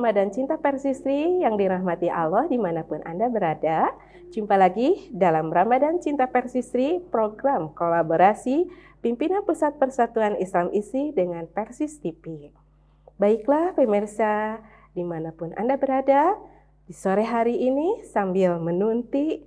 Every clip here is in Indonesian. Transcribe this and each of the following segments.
Ramadan Cinta Persistri yang dirahmati Allah dimanapun Anda berada. Jumpa lagi dalam Ramadan Cinta Persistri, program kolaborasi Pimpinan Pusat Persatuan Islam ISI dengan Persis TV. Baiklah pemirsa, dimanapun Anda berada, di sore hari ini sambil menanti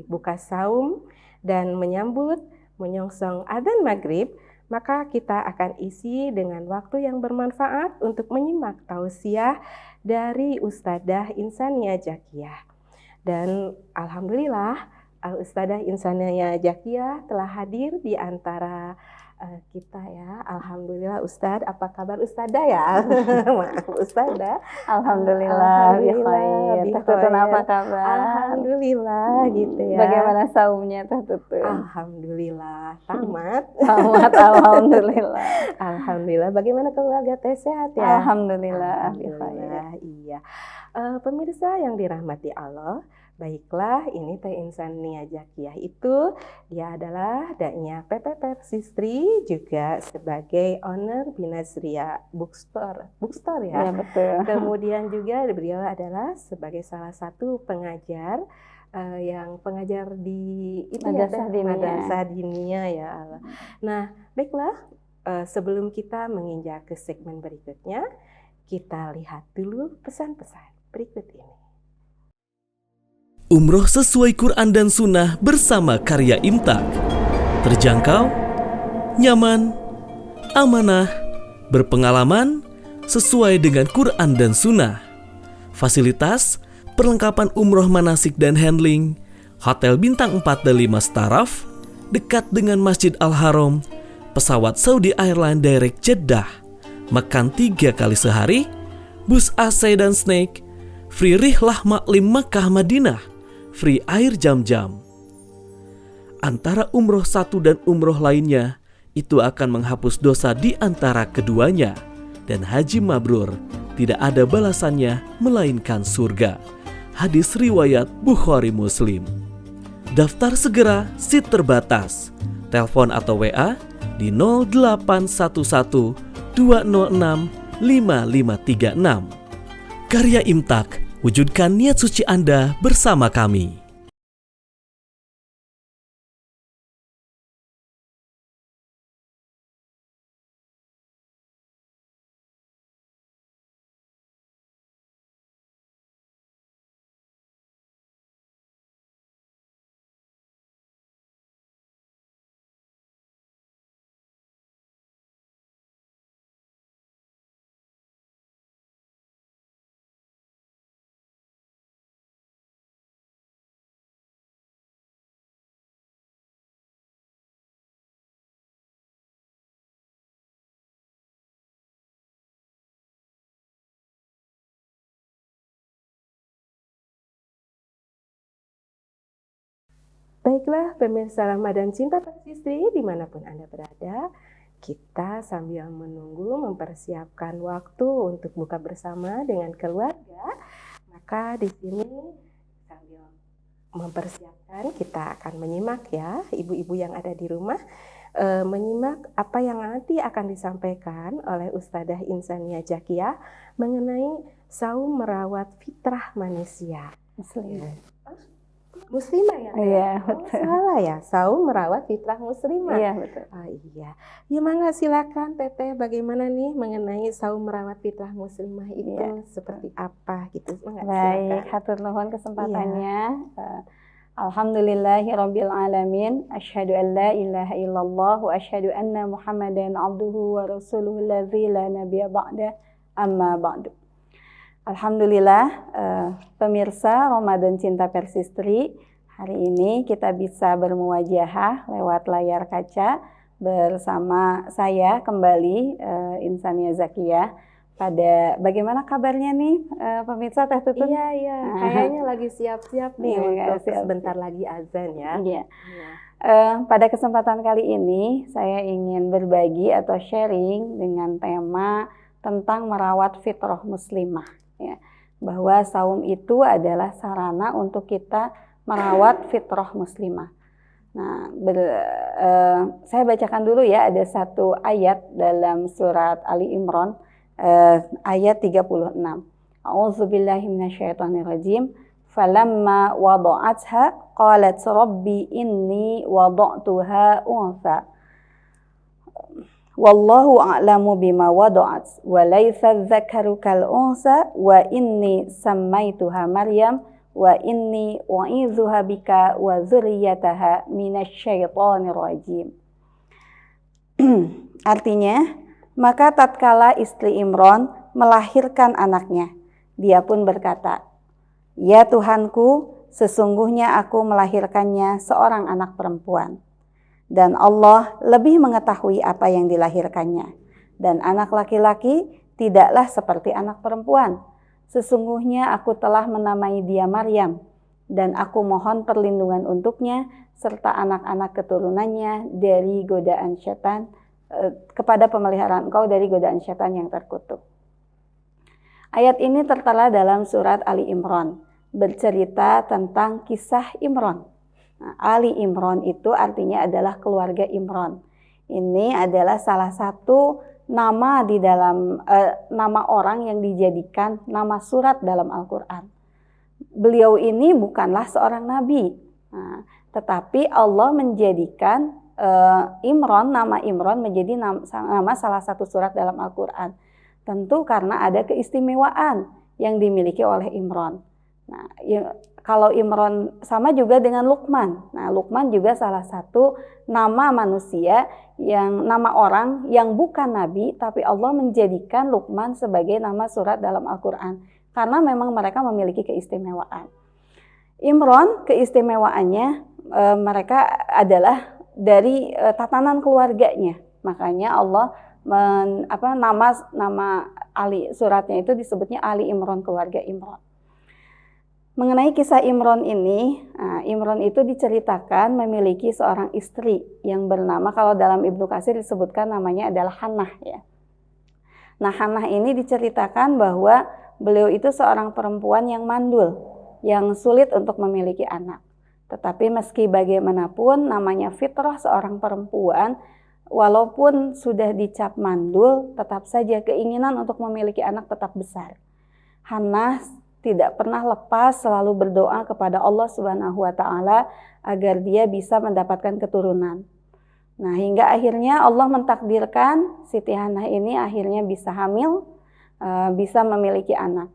buka saum dan menyambut menyongsong adzan maghrib, maka kita akan isi dengan waktu yang bermanfaat untuk menyimak tausiah dari Ustadzah Insania Zakiyah. Dan alhamdulillah Ustadzah Insania Zakiyah telah hadir di antara kita ya. Alhamdulillah Ustadz, apa kabar Ustadzah ya? Maaf Ustadzah. Alhamdulillah, bikhair. Teh Tutun apa kabar? Alhamdulillah gitu ya. Bagaimana saumnya Teh Tutun? Alhamdulillah, tamat. Alhamdulillah. Alhamdulillah. Bagaimana keluarga Teh sehat ya? Alhamdulillah, Alhamdulillah. Iya. Pemirsa yang dirahmati Allah, baiklah, ini Teh Insania Zakiyah itu dia adalah daknya PP Persistri, juga sebagai owner Binazria Bookstore ya. Ya, betul. Kemudian juga beliau adalah sebagai salah satu pengajar yang pengajar di Madrasah Diniyah ya Allah. Nah, baiklah, sebelum kita menginjak ke segmen berikutnya, kita lihat dulu pesan-pesan berikut ini. Umroh sesuai Quran dan Sunnah bersama Karya Imtak. Terjangkau, nyaman, amanah, berpengalaman, sesuai dengan Quran dan Sunnah. Fasilitas, perlengkapan umroh manasik dan handling, hotel bintang 4 dan 5 staraf, dekat dengan Masjid Al-Haram, pesawat Saudi Airlines Direct Jeddah, makan 3 kali sehari, bus AC dan snack, free rihlah maklim Makkah Madinah, free air jam-jam. Antara umroh satu dan umroh lainnya, itu akan menghapus dosa di antara keduanya. Dan haji mabrur, tidak ada balasannya melainkan surga. Hadis riwayat Bukhari Muslim. Daftar segera, seat terbatas. Telepon atau WA di 0811 206 5536. Karya Imtak, wujudkan niat suci Anda bersama kami. Baiklah pemirsa Ramadan Cinta Persistri dimanapun Anda berada, kita sambil menunggu mempersiapkan waktu untuk buka bersama dengan keluarga, maka di sini sambil mempersiapkan kita akan menyimak ya ibu-ibu yang ada di rumah, menyimak apa yang nanti akan disampaikan oleh Ustadzah Insania Zakiyah mengenai saum merawat fitrah manusia. Muslimah ya? Iya, betul. Salah ya, saum merawat fitrah muslimah. Iya, betul. Iya. Ya mangga silakan Teteh, bagaimana nih mengenai saum merawat fitrah muslimah itu seperti apa gitu. Baik, hatur nuhun kesempatannya. Alhamdulillahirabbil alamin, asyhadu an la ilaha illallah wa asyhadu anna Muhammadan abduhu wa rasuluhu allazi la nabiyya ba'da, amma ba'du. Alhamdulillah, pemirsa Ramadan Cinta Persistri, hari ini kita bisa bermuwajahah lewat layar kaca bersama saya kembali, Insania Zakiyah. Bagaimana kabarnya nih pemirsa Teh Tutun? Iya, kayaknya lagi siap-siap nih untuk sebentar lagi azan ya. Iya. Pada kesempatan kali ini saya ingin berbagi atau sharing dengan tema tentang merawat fitrah muslimah. Ya, bahwa saum itu adalah sarana untuk kita merawat fitrah muslimah. Nah, saya bacakan dulu ya, ada satu ayat dalam surat Ali Imran ayat 36. A'udzubillahi minasyaitonirrajim. Falamma wada'atha qalat rabbi inni wada'tuha untha. Wallahu a'lamu bima wada'at wa laysa dzakaru kal untha wa inni sammaituha Maryam wa inni u'idzuha bika wa dzurriyyataha minasyaitonir rajim. Artinya, maka tatkala istri Imran melahirkan anaknya, dia pun berkata, "Ya Tuhanku, sesungguhnya aku melahirkannya seorang anak perempuan. Dan Allah lebih mengetahui apa yang dilahirkannya. Dan anak laki-laki tidaklah seperti anak perempuan. Sesungguhnya aku telah menamai dia Maryam. Dan aku mohon perlindungan untuknya serta anak-anak keturunannya dari godaan setan, kepada pemeliharaan engkau dari godaan setan yang terkutuk." Ayat ini tertera dalam surat Ali Imran, bercerita tentang kisah Imran. Nah, Ali Imran itu artinya adalah keluarga Imran. Ini adalah salah satu nama di dalam nama orang yang dijadikan nama surat dalam Al-Quran. Beliau ini bukanlah seorang nabi, tetapi Allah menjadikan Imran, nama Imran menjadi nama salah satu surat dalam Al-Quran. Tentu karena ada keistimewaan yang dimiliki oleh Imran. Nah, kalau Imran sama juga dengan Luqman. Nah, Luqman juga salah satu nama manusia, nama orang yang bukan nabi, tapi Allah menjadikan Luqman sebagai nama surat dalam Al-Quran. Karena memang mereka memiliki keistimewaan. Imran, keistimewaannya mereka adalah dari tatanan keluarganya. Makanya Allah nama Ali suratnya itu disebutnya Ali Imran, keluarga Imran. Mengenai kisah Imran ini, Imran itu diceritakan memiliki seorang istri yang bernama, kalau dalam Ibnu Katsir disebutkan namanya adalah Hannah ya. Nah, Hannah ini diceritakan bahwa beliau itu seorang perempuan yang mandul, yang sulit untuk memiliki anak. Tetapi meski bagaimanapun namanya fitrah seorang perempuan, walaupun sudah dicap mandul, tetap saja keinginan untuk memiliki anak tetap besar. Hannah tidak pernah lepas selalu berdoa kepada Allah Subhanahu wa Ta'ala agar dia bisa mendapatkan keturunan. Nah, hingga akhirnya Allah mentakdirkan Siti Hannah ini akhirnya bisa hamil, bisa memiliki anak.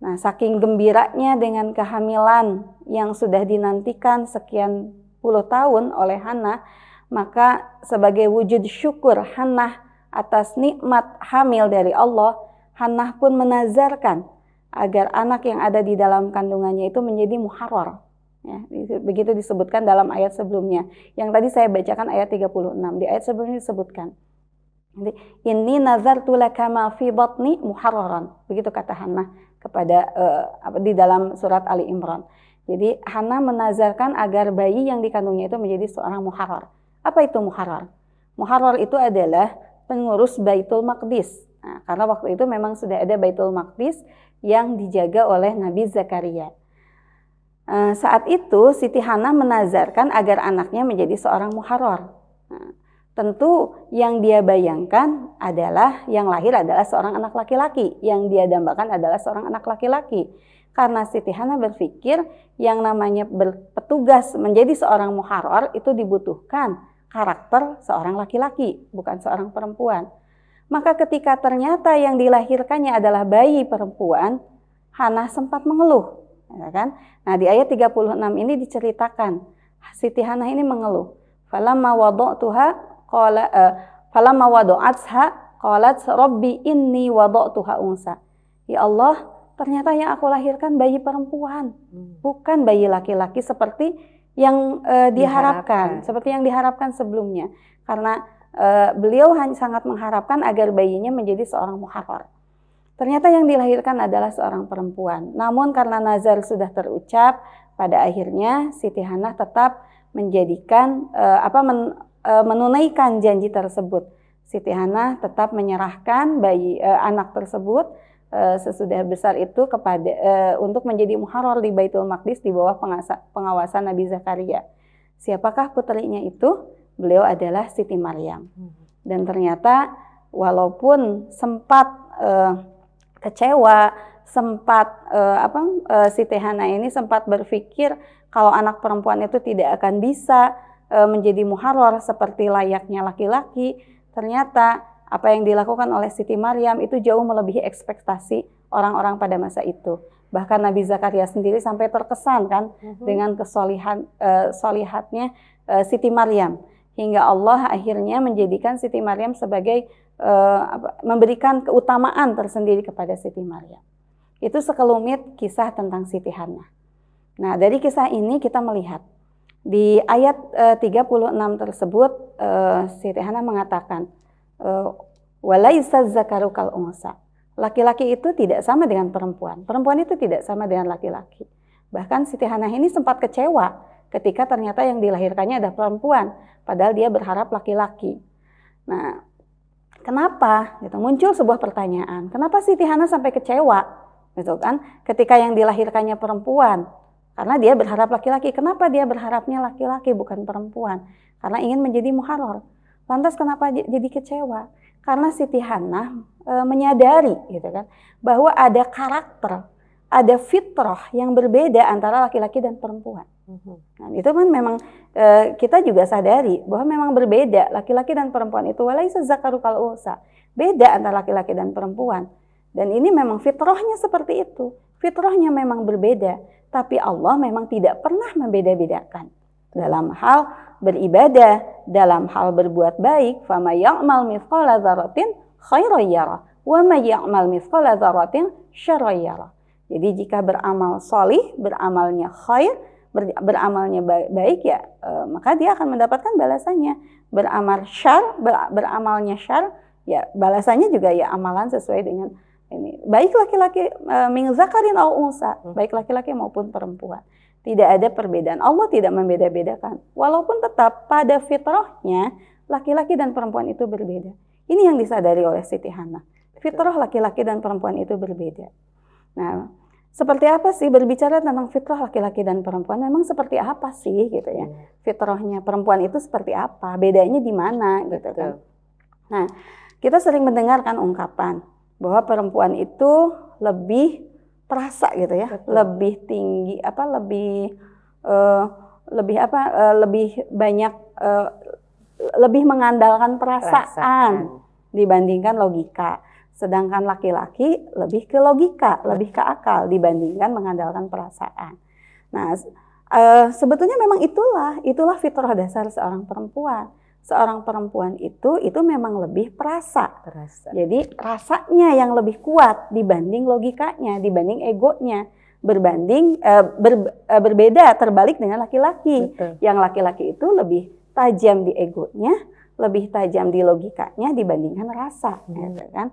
Nah, saking gembiranya dengan kehamilan yang sudah dinantikan sekian puluh tahun oleh Hannah, maka sebagai wujud syukur Hannah atas nikmat hamil dari Allah, Hannah pun menazarkan agar anak yang ada di dalam kandungannya itu menjadi muharrar. Ya, begitu disebutkan dalam ayat sebelumnya. Yang tadi saya bacakan ayat 36. Di ayat sebelumnya disebutkan, "Inni nazartu laka ma fi batni muharraran." Begitu kata Hannah kepada di dalam surat Ali Imran. Jadi Hannah menazarkan agar bayi yang dikandungnya itu menjadi seorang muharrar. Apa itu muharrar? Muharrar itu adalah pengurus Baitul Maqdis. Nah, karena waktu itu memang sudah ada Baitul Maqdis yang dijaga oleh Nabi Zakaria. Saat itu Siti Hannah menazarkan agar anaknya menjadi seorang muharrar. Nah, tentu yang dia bayangkan adalah yang lahir adalah seorang anak laki-laki, yang dia dambakan adalah seorang anak laki-laki. Karena Siti Hannah berpikir yang namanya berpetugas menjadi seorang muharrar itu dibutuhkan karakter seorang laki-laki, bukan seorang perempuan. Maka ketika ternyata yang dilahirkannya adalah bayi perempuan, Hannah sempat mengeluh, ya kan? Nah, di ayat 36 ini diceritakan Siti Hannah ini mengeluh. Falamma wada'atha qalat rabbi inni wada'tuha unsa. Ya Allah, ternyata yang aku lahirkan bayi perempuan, bukan bayi laki-laki seperti yang diharapkan, seperti yang diharapkan sebelumnya. Karena beliau hanya sangat mengharapkan agar bayinya menjadi seorang muharrar. Ternyata yang dilahirkan adalah seorang perempuan. Namun karena nazar sudah terucap, pada akhirnya Siti Hannah tetap menjadikan menunaikan janji tersebut. Siti Hannah tetap menyerahkan bayi anak tersebut sesudah besar itu kepada untuk menjadi muharrar di Baitul Maqdis di bawah pengawasan Nabi Zakaria. Siapakah putrinya itu? Beliau adalah Siti Maryam. Dan ternyata walaupun sempat kecewa sempat Siti Hana ini sempat berpikir kalau anak perempuan itu tidak akan bisa menjadi muharrar seperti layaknya laki-laki. Ternyata apa yang dilakukan oleh Siti Maryam itu jauh melebihi ekspektasi orang-orang pada masa itu. Bahkan Nabi Zakaria sendiri sampai terkesan kan dengan solihatnya Siti Maryam, hingga Allah akhirnya menjadikan Siti Maryam sebagai memberikan keutamaan tersendiri kepada Siti Maryam. Itu sekelumit kisah tentang Siti Hana. Nah, dari kisah ini kita melihat di ayat 36 tersebut Siti Hana mengatakan walaisa zakaru kal unsa. Laki-laki itu tidak sama dengan perempuan. Perempuan itu tidak sama dengan laki-laki. Bahkan Siti Hana ini sempat kecewa ketika ternyata yang dilahirkannya adalah perempuan, padahal dia berharap laki-laki. Nah, kenapa? Gitu, muncul sebuah pertanyaan. Kenapa Siti Hana sampai kecewa? Gitu kan? Ketika yang dilahirkannya perempuan, karena dia berharap laki-laki. Kenapa dia berharapnya laki-laki bukan perempuan? Karena ingin menjadi muharrar. Lantas kenapa jadi kecewa? Karena Siti Hana menyadari gitu kan, bahwa ada karakter, ada fitrah yang berbeda antara laki-laki dan perempuan. Nah, itu kan memang kita juga sadari bahwa memang berbeda laki-laki dan perempuan itu. Walaisa zakaru kal unsa. Beda antara laki-laki dan perempuan. Dan ini memang fitrahnya seperti itu. Fitrahnya memang berbeda, tapi Allah memang tidak pernah membeda-bedakan. Dalam hal beribadah, dalam hal berbuat baik, fama ya'mal mithqala dzarratin khairan yarah, wa may ya'mal mithqala dzarratin syarran yarah. Jadi jika beramal solih, beramalnya khair, beramalnya baik ya, maka dia akan mendapatkan balasannya. Beramalnya syar, ya balasannya juga ya amalan sesuai dengan ini. Baik laki-laki min zakarin aw unsa, baik laki-laki maupun perempuan. Tidak ada perbedaan. Allah tidak membeda-bedakan. Walaupun tetap pada fitrahnya laki-laki dan perempuan itu berbeda. Ini yang disadari oleh Siti Hana. Fitrah laki-laki dan perempuan itu berbeda. Nah, seperti apa sih berbicara tentang fitrah laki-laki dan perempuan? Memang seperti apa sih gitu ya? Fitrahnya perempuan itu seperti apa? Bedanya di mana gitu kan? Nah, kita sering mendengarkan ungkapan bahwa perempuan itu lebih perasa gitu ya, lebih tinggi lebih banyak lebih mengandalkan perasaan dibandingkan logika. Sedangkan laki-laki lebih ke logika, lebih ke akal dibandingkan mengandalkan perasaan. Nah, sebetulnya memang itulah fitrah dasar seorang perempuan. Seorang perempuan itu memang lebih perasa. Jadi rasanya yang lebih kuat dibanding logikanya, dibanding egonya. Berbeda terbalik dengan laki-laki. Yang laki-laki itu lebih tajam di egonya, lebih tajam di logikanya dibandingkan rasa, gitu kan.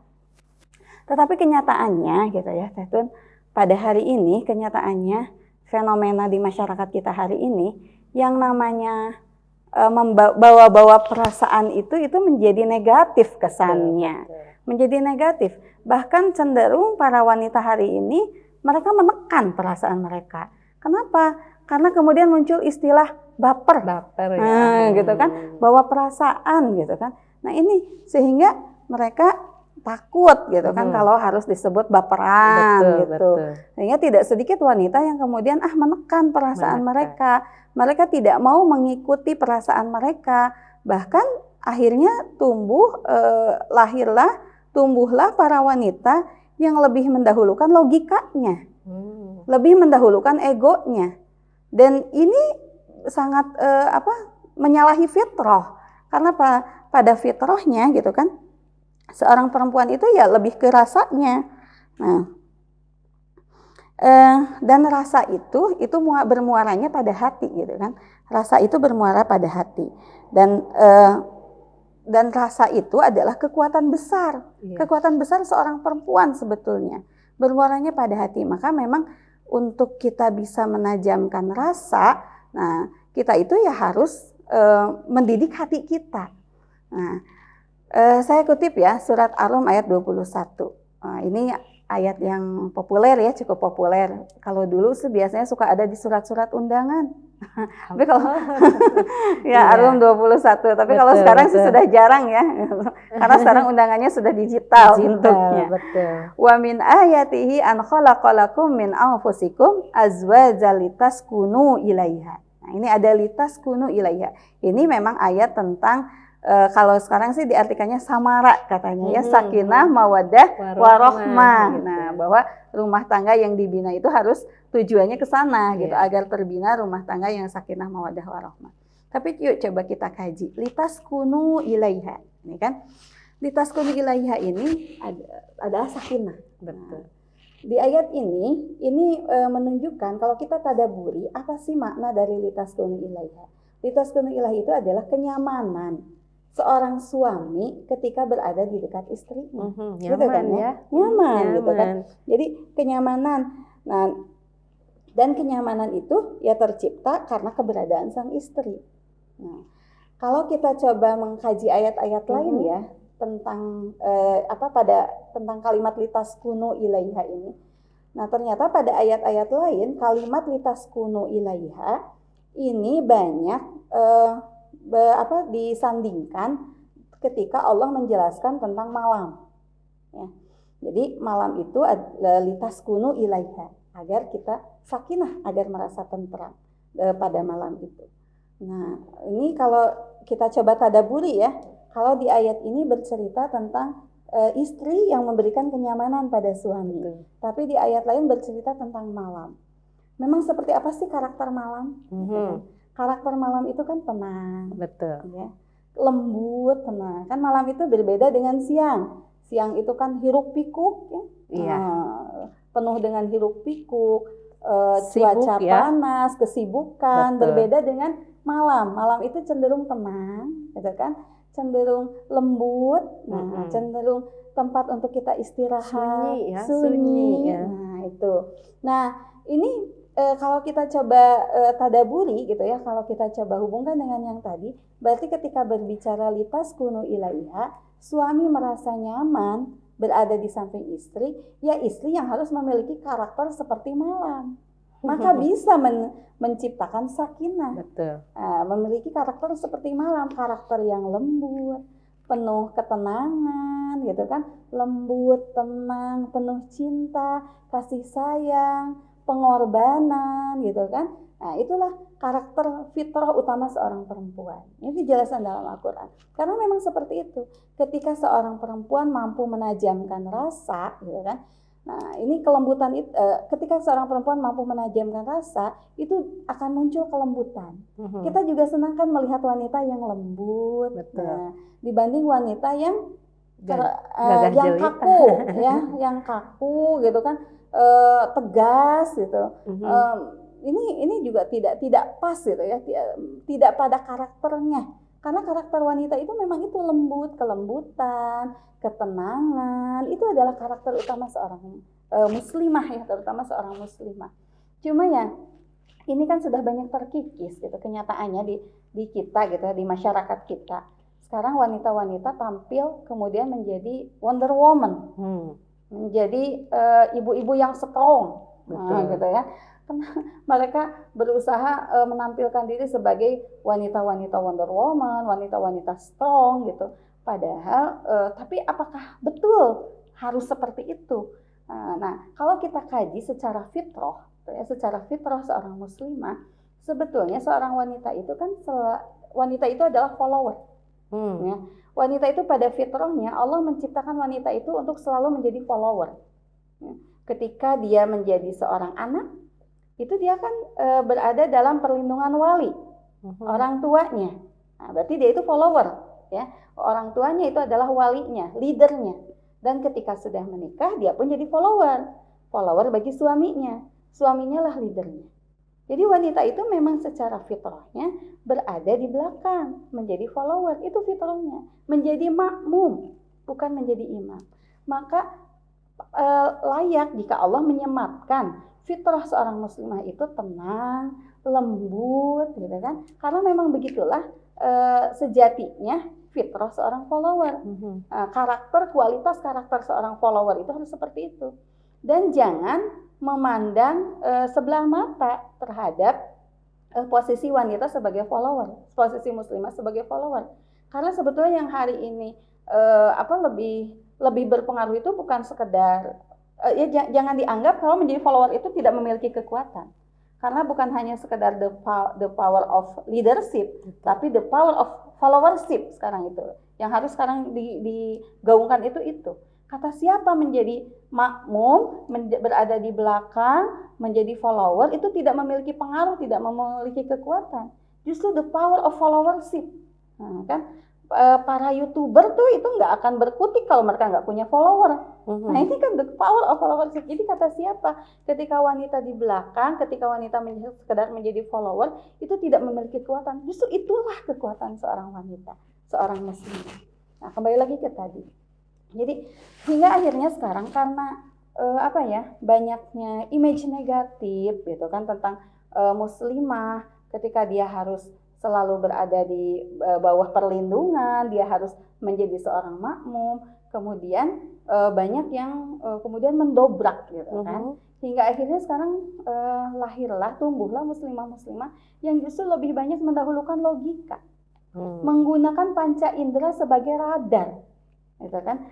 Tetapi kenyataannya gitu ya, Tetun, pada hari ini kenyataannya fenomena di masyarakat kita hari ini yang namanya membawa perasaan itu menjadi negatif kesannya, menjadi negatif. Bahkan cenderung para wanita hari ini mereka menekan perasaan mereka. Kenapa? Karena kemudian muncul istilah baper ya. Gitu kan, bawa perasaan gitu kan. Nah ini sehingga mereka takut gitu kan kalau harus disebut baperan gitu. Sehingga tidak sedikit wanita yang kemudian menekan perasaan mereka. Mereka tidak mau mengikuti perasaan mereka. Bahkan akhirnya tumbuhlah para wanita yang lebih mendahulukan logikanya. Lebih mendahulukan egonya. Dan ini sangat menyalahi fitrah. Karena pada fitrahnya gitu kan, seorang perempuan itu ya lebih ke rasanya. Nah, dan rasa itu bermuaranya pada hati gitu kan. Rasa itu bermuara pada hati. Dan rasa itu adalah kekuatan besar. Kekuatan besar seorang perempuan sebetulnya. Bermuaranya pada hati. Maka memang untuk kita bisa menajamkan rasa, nah kita itu ya harus mendidik hati kita. Nah, saya kutip ya surat Ar-Rum ayat 21. Nah, ini ayat yang populer ya, cukup populer. Kalau dulu sih biasanya suka ada di surat-surat undangan. Tapi kalau ya Iya. Arum 21, tapi kalau Betul, sekarang sih betul. sudah jarang ya. Karena sekarang undangannya sudah digital bentuknya. Betul. Wa min ayatihi an khalaqalakum min anfusikum azwajan litaskunu ilaiha. Nah, ini ada litaskunu ilaiha. Ini memang ayat tentang kalau sekarang sih diartikannya samara katanya ya, sakinah, mawaddah, warohmah. Nah, bahwa rumah tangga yang dibina itu harus tujuannya ke sana gitu, agar terbina rumah tangga yang sakinah, mawaddah, warohmah. Tapi yuk coba kita kaji. Litaskunu ilaiha. Ini kan litaskunu ilaiha ini adalah sakinah. Betul. Di ayat ini menunjukkan kalau kita tadaburi apa sih makna dari litaskunu ilaiha. Litaskunu ilaiha itu adalah kenyamanan seorang suami ketika berada di dekat istrinya. Nyaman Gitu kan, ya. Nyaman gitu kan. Jadi kenyamanan. Nah, dan kenyamanan itu ya tercipta karena keberadaan sang istri. Nah, kalau kita coba mengkaji ayat-ayat lain ya tentang tentang kalimat litaskunu ilaiha ini. Nah, ternyata pada ayat-ayat lain kalimat litaskunu ilaiha ini banyak disandingkan ketika Allah menjelaskan tentang malam. Ya. Jadi malam itu litaskunu ilaiha, agar kita sakinah, agar merasa tentram pada malam itu. Nah, ini kalau kita coba tadaburi ya, kalau di ayat ini bercerita tentang istri yang memberikan kenyamanan pada suami. Tapi di ayat lain bercerita tentang malam. Memang seperti apa sih karakter malam? Karakter malam itu kan tenang, Betul. ya, lembut, tenang. Kan malam itu berbeda dengan siang. Siang itu kan hiruk pikuk, ya, Iya. penuh dengan hiruk pikuk, Sibuk, cuaca ya. panas, kesibukan. Betul. Berbeda dengan malam. Malam itu cenderung tenang, gitu kan? Cenderung lembut, cenderung tempat untuk kita istirahat, Sunyi, ya, sunyi. sunyi, ya. Nah itu. Nah ini kalau kita coba tadaburi gitu ya, kalau kita coba hubungkan dengan yang tadi, berarti ketika berbicara litaskunu ilaiha, suami merasa nyaman berada di samping istri, ya istri yang harus memiliki karakter seperti malam. Maka bisa menciptakan sakinah. Betul. Memiliki karakter seperti malam, karakter yang lembut, penuh ketenangan gitu kan, lembut, tenang, penuh cinta, kasih sayang, pengorbanan gitu kan. Nah, itulah karakter fitrah utama seorang perempuan. Ini dijelasan dalam Al-Qur'an. Karena memang seperti itu. Ketika seorang perempuan mampu menajamkan rasa gitu kan. Nah, ini kelembutan itu ketika seorang perempuan mampu menajamkan rasa, itu akan muncul kelembutan. Kita juga senang kan melihat wanita yang lembut. Betul. Nah, dibanding wanita yang Gagah yang jelita. kaku ya, yang kaku gitu kan, tegas gitu. Ini juga tidak pas gitu ya, tidak pada karakternya. Karena karakter wanita itu memang itu lembut, kelembutan, ketenangan. Itu adalah karakter utama seorang muslimah ya, terutama seorang muslimah. Cuma ya ini kan sudah banyak terkikis gitu kenyataannya di kita gitu ya, di masyarakat kita. Sekarang wanita-wanita tampil kemudian menjadi Wonder Woman, menjadi ibu-ibu yang strong, gitu ya. Karena mereka berusaha menampilkan diri sebagai wanita-wanita Wonder Woman, wanita-wanita strong gitu. Padahal, tapi apakah betul harus seperti itu? Nah, kalau kita kaji secara fitrah, secara fitrah seorang muslimah, sebetulnya seorang wanita itu kan wanita itu adalah follower. Ya. Wanita itu pada fitrahnya Allah menciptakan wanita itu untuk selalu menjadi follower. Ya. Ketika dia menjadi seorang anak, itu dia kan berada dalam perlindungan wali, orang tuanya. Nah, berarti dia itu follower, ya. Orang tuanya itu adalah walinya, leadernya. Dan ketika sudah menikah, dia pun jadi follower bagi suaminya. Suaminya lah leadernya. Jadi wanita itu memang secara fitrahnya berada di belakang, menjadi follower, itu fitrahnya. Menjadi makmum, bukan menjadi imam. Maka layak jika Allah menyematkan fitrah seorang muslimah itu tenang, lembut, gitu kan? Karena memang begitulah sejatinya fitrah seorang follower. Kualitas karakter seorang follower itu harus seperti itu. Dan jangan memandang sebelah mata terhadap posisi wanita sebagai follower, posisi muslimah sebagai follower. Karena sebetulnya yang hari ini lebih berpengaruh itu bukan sekedar jangan dianggap kalau menjadi follower itu tidak memiliki kekuatan. Karena bukan hanya sekedar the power of leadership, tapi the power of followership sekarang itu. Yang harus sekarang digaungkan itu. Kata siapa menjadi makmum, berada di belakang, menjadi follower, itu tidak memiliki pengaruh, tidak memiliki kekuatan. Justru the power of followership. Nah, kan para YouTuber tuh itu nggak akan berkutik kalau mereka nggak punya follower. Nah ini kan the power of followership. Jadi kata siapa? Ketika wanita di belakang, ketika wanita sekedar menjadi follower, itu tidak memiliki kekuatan. Justru itulah kekuatan seorang wanita, seorang muslimah. Nah kembali lagi ke tadi. Jadi hingga akhirnya sekarang karena banyaknya image negatif gitu kan tentang muslimah, ketika dia harus selalu berada di bawah perlindungan, dia harus menjadi seorang makmum, kemudian banyak yang kemudian mendobrak gitu kan. Hingga akhirnya sekarang tumbuhlah muslimah-muslimah yang justru lebih banyak mendahulukan logika. Menggunakan panca indera sebagai radar. Gitu kan?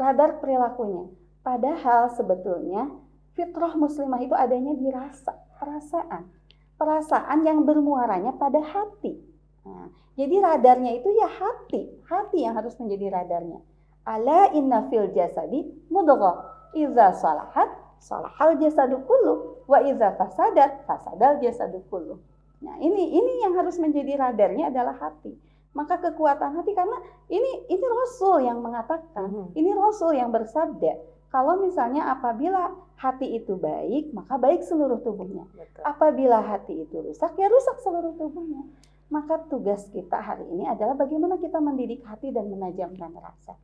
Radar perilakunya. Padahal sebetulnya fitrah muslimah itu adanya di perasaan yang bermuaranya pada hati. Nah, jadi radarnya itu ya hati yang harus menjadi radarnya. Ala inna fil jasadi mudghah, idza salahat salahal jasadu kullu wa idza fasadat fasadal jasadu kullu. Nah, ini yang harus menjadi radarnya adalah hati. Maka kekuatan hati, karena ini Rasul yang mengatakan, ini Rasul yang bersabda, kalau misalnya apabila hati itu baik, maka baik seluruh tubuhnya. Betul. Apabila hati itu rusak, ya rusak seluruh tubuhnya. Maka tugas kita hari ini adalah bagaimana kita mendidik hati dan menajamkan rasa.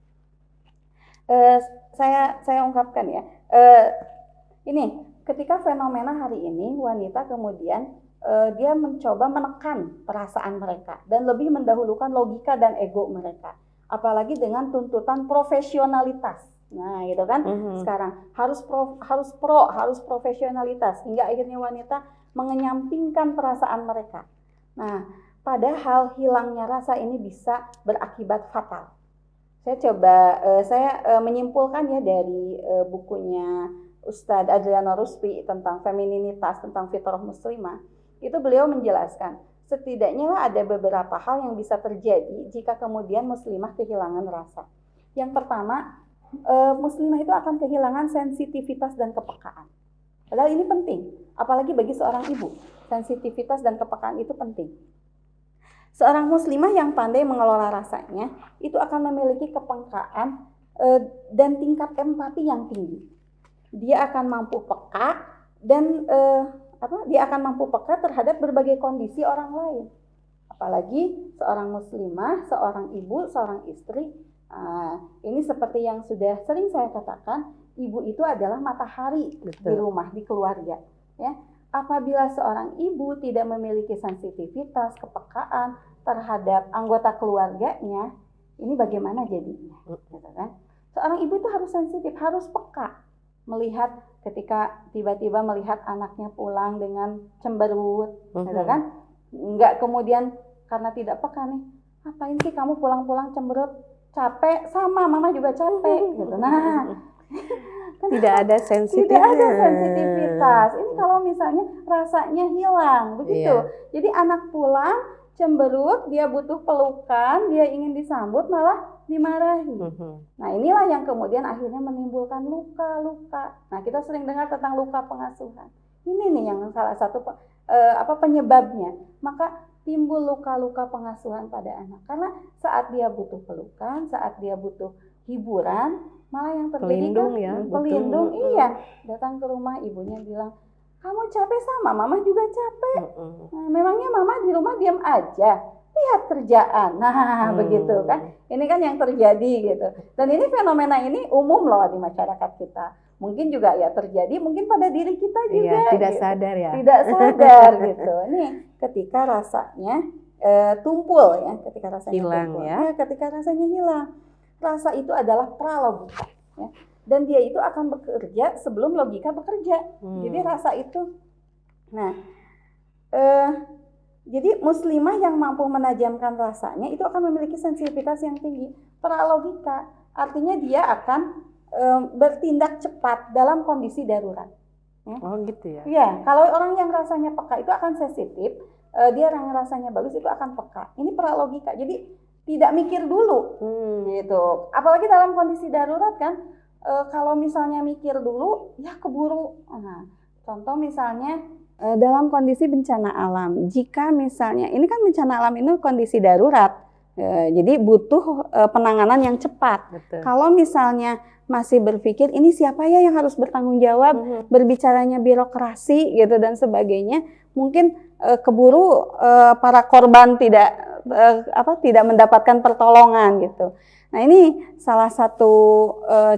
Saya ungkapkan ya, ini ketika fenomena hari ini wanita kemudian dia mencoba menekan perasaan mereka dan lebih mendahulukan logika dan ego mereka, apalagi dengan tuntutan profesionalitas. Nah, gitu kan? Sekarang harus profesionalitas hingga akhirnya wanita mengenyampingkan perasaan mereka. Nah, padahal hilangnya rasa ini bisa berakibat fatal. Saya menyimpulkan ya dari bukunya Ustadz Adriano Ruspi tentang femininitas, tentang fitrah muslimah. Itu beliau menjelaskan, setidaknya ada beberapa hal yang bisa terjadi jika kemudian muslimah kehilangan rasa. Yang pertama, muslimah itu akan kehilangan sensitivitas dan kepekaan. Padahal ini penting, apalagi bagi seorang ibu. Sensitivitas dan kepekaan itu penting. Seorang muslimah yang pandai mengelola rasanya, itu akan memiliki kepekaan dan tingkat empati yang tinggi. Dia akan mampu peka dan dia akan mampu peka terhadap berbagai kondisi orang lain. Apalagi seorang muslimah, seorang ibu, seorang istri. Ini seperti yang sudah sering saya katakan, ibu itu adalah matahari. Betul. Di rumah, di keluarga. Ya, apabila seorang ibu tidak memiliki sensitivitas, kepekaan terhadap anggota keluarganya, ini bagaimana jadinya? Gitu kan? Seorang ibu itu harus sensitif, harus peka. Melihat ketika tiba-tiba melihat anaknya pulang dengan cemberut, gitu kan? Enggak kemudian karena tidak peka nih, ngapain sih kamu pulang-pulang cemberut, capek, sama mama juga capek, gitu. Nah, tidak ada sensitivitas. Ini kalau misalnya rasanya hilang, begitu. Iya. Jadi anak pulang cemberut, dia butuh pelukan, dia ingin disambut, malah dimarahi. Nah, inilah yang kemudian akhirnya menimbulkan luka-luka. Nah, kita sering dengar tentang luka pengasuhan. Ini nih yang salah satu penyebabnya. Maka timbul luka-luka pengasuhan pada anak. Karena saat dia butuh pelukan, saat dia butuh hiburan, malah yang terjadi pelindung, iya. Datang ke rumah, ibunya bilang, kamu capek sama, mama juga capek. Nah, memangnya mama di rumah diam aja, lihat kerjaan. Nah, begitu kan. Ini kan yang terjadi gitu. Dan ini fenomena ini umum loh di masyarakat kita. Mungkin juga ya terjadi, mungkin pada diri kita juga. Iya, tidak gitu. sadar ya. Tidak sadar gitu. Nih, ketika rasanya tumpul ya, ketika rasanya hilang tumpul, ya. Ketika rasanya hilang. Rasa itu adalah pralogika ya. Dan dia itu akan bekerja sebelum logika bekerja. Jadi rasa itu, nah Jadi muslimah yang mampu menajamkan rasanya itu akan memiliki sensitivitas yang tinggi. Pralogika artinya dia akan bertindak cepat dalam kondisi darurat. Oh gitu ya. Iya, kalau orang yang rasanya peka itu akan sensitif, dia yang rasanya bagus itu akan peka. Ini pralogika. Jadi tidak mikir dulu, gitu. Apalagi dalam kondisi darurat kan, kalau misalnya mikir dulu, ya keburu. Nah, contoh misalnya dalam kondisi bencana alam, jika misalnya ini kan bencana alam ini kondisi darurat, jadi butuh penanganan yang cepat. Betul. Kalau misalnya masih berpikir ini siapa ya yang harus bertanggung jawab, berbicaranya birokrasi gitu dan sebagainya, mungkin keburu para korban tidak mendapatkan pertolongan gitu. Nah ini salah satu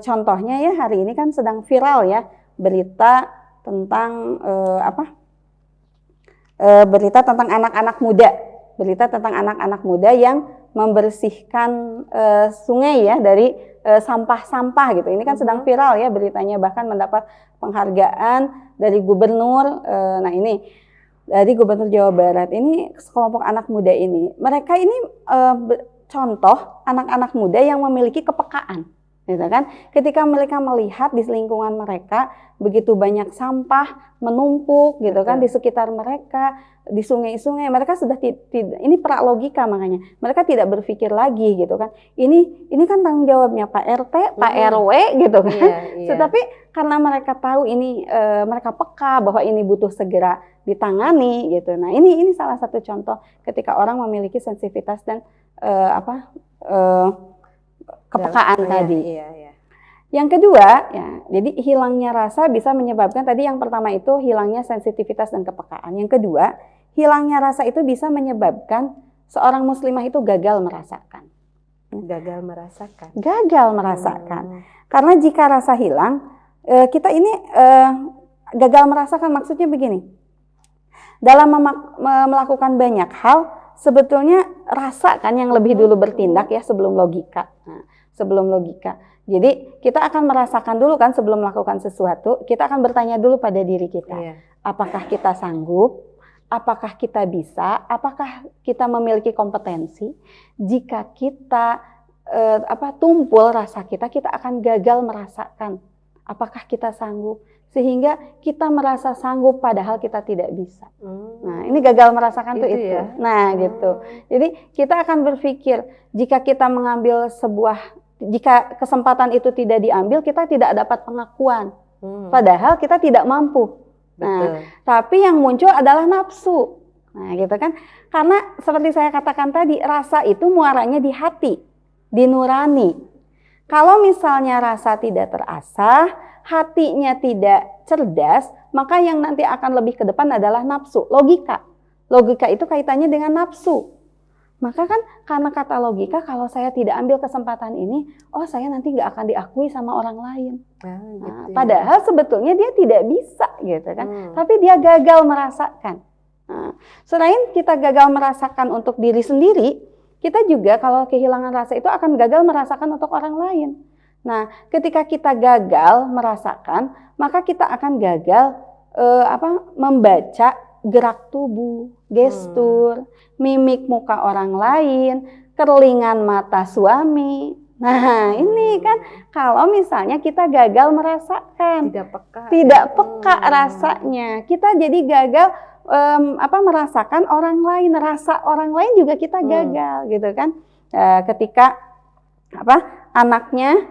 contohnya ya, hari ini kan sedang viral ya berita tentang berita tentang anak-anak muda yang membersihkan sungai ya dari sampah-sampah gitu. Ini kan sedang viral ya beritanya, bahkan mendapat penghargaan dari gubernur. Nah ini dari Gubernur Jawa Barat. Ini sekelompok anak muda ini. Mereka ini contoh anak-anak muda yang memiliki kepekaan. Gitu kan? Ketika mereka melihat di lingkungan mereka begitu banyak sampah menumpuk gitu kan di sekitar mereka, di sungai-sungai, mereka sudah ini pralogika, makanya mereka tidak berpikir lagi gitu kan. Ini kan tanggung jawabnya Pak RT, Pak RW gitu kan. Iya. Tetapi karena mereka tahu ini mereka peka bahwa ini butuh segera ditangani gitu. Nah, ini salah satu contoh ketika orang memiliki sensitivitas dan kepekaan tadi. Iya. Yang kedua, ya, jadi hilangnya rasa bisa menyebabkan, tadi yang pertama itu hilangnya sensitivitas dan kepekaan. Yang kedua, hilangnya rasa itu bisa menyebabkan seorang muslimah itu gagal merasakan. Gagal merasakan. Karena jika rasa hilang, kita ini gagal merasakan, maksudnya begini. Dalam melakukan banyak hal, sebetulnya rasa kan yang lebih dulu bertindak ya sebelum logika. Nah, sebelum logika. Jadi kita akan merasakan dulu kan sebelum melakukan sesuatu, kita akan bertanya dulu pada diri kita. Iya. Apakah kita sanggup? Apakah kita bisa? Apakah kita memiliki kompetensi? Jika kita tumpul rasa kita akan gagal merasakan. Apakah kita sanggup? Sehingga kita merasa sanggup padahal kita tidak bisa. Nah, ini gagal merasakan itu. Ya? Nah, gitu. Jadi kita akan berpikir jika kita mengambil jika kesempatan itu tidak diambil, kita tidak dapat pengakuan. Padahal kita tidak mampu. Nah, tapi yang muncul adalah nafsu. Nah, gitu kan? Karena seperti saya katakan tadi, rasa itu muaranya di hati, di nurani. Kalau misalnya rasa tidak terasah, hatinya tidak cerdas, maka yang nanti akan lebih ke depan adalah nafsu, logika. Logika itu kaitannya dengan nafsu. Maka kan karena kata logika, kalau saya tidak ambil kesempatan ini, saya nanti nggak akan diakui sama orang lain. Gitu. Padahal sebetulnya dia tidak bisa gitu kan, tapi dia gagal merasakan. Nah, selain kita gagal merasakan untuk diri sendiri, kita juga kalau kehilangan rasa itu akan gagal merasakan untuk orang lain. Nah, ketika kita gagal merasakan, maka kita akan gagal membaca gerak tubuh, gestur, mimik muka orang lain, kerlingan mata suami. Nah, ini kan kalau misalnya kita gagal merasakan, tidak peka rasanya, kita jadi gagal merasakan orang lain, rasa orang lain juga kita gagal gitu kan. Ketika anaknya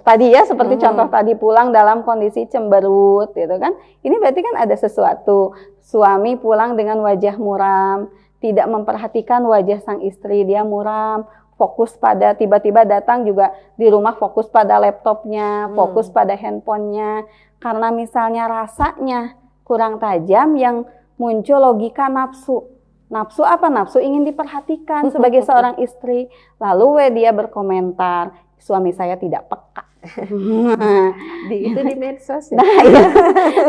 tadi ya seperti contoh tadi pulang dalam kondisi cemberut gitu kan, ini berarti kan ada sesuatu. Suami pulang dengan wajah muram, tidak memperhatikan wajah sang istri, dia muram, fokus pada, tiba-tiba datang juga di rumah fokus pada laptopnya, fokus pada handphonenya, karena misalnya rasanya kurang tajam, yang muncul logika nafsu. Nafsu apa? Nafsu ingin diperhatikan sebagai seorang istri. Lalu dia berkomentar, suami saya tidak peka. Itu di medsos ya? Nah, ya.